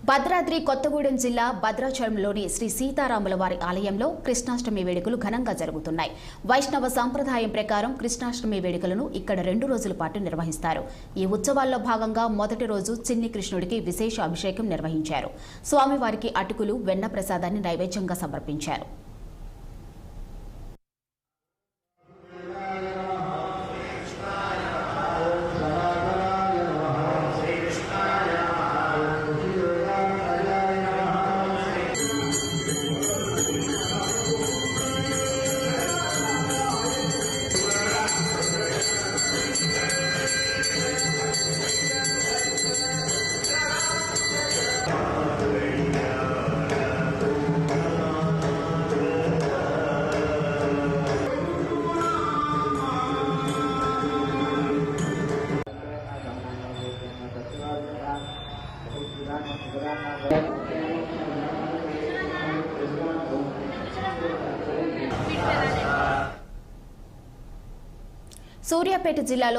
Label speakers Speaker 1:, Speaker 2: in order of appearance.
Speaker 1: భద్రాద్రి కొత్తగూడెం జిల్లా భద్రాచలంలోని శ్రీ సీతారాముల వారి ఆలయంలో కృష్ణాష్టమి వేడుకలు ఘనంగా జరుగుతున్నాయి. వైష్ణవ సంప్రదాయం ప్రకారం కృష్ణాష్టమి వేడుకలను ఇక్కడ 2 రోజుల పాటు నిర్వహిస్తారు. ఈ ఉత్సవాల్లో భాగంగా మొదటి రోజు చిన్ని కృష్ణుడికి విశేష అభిషేకం నిర్వహించారు. స్వామివారికి అటుకులు, వెన్న ప్రసాదాన్ని నైవేద్యంగా సమర్పించారు. సూర్యాపేట జిల్లాలో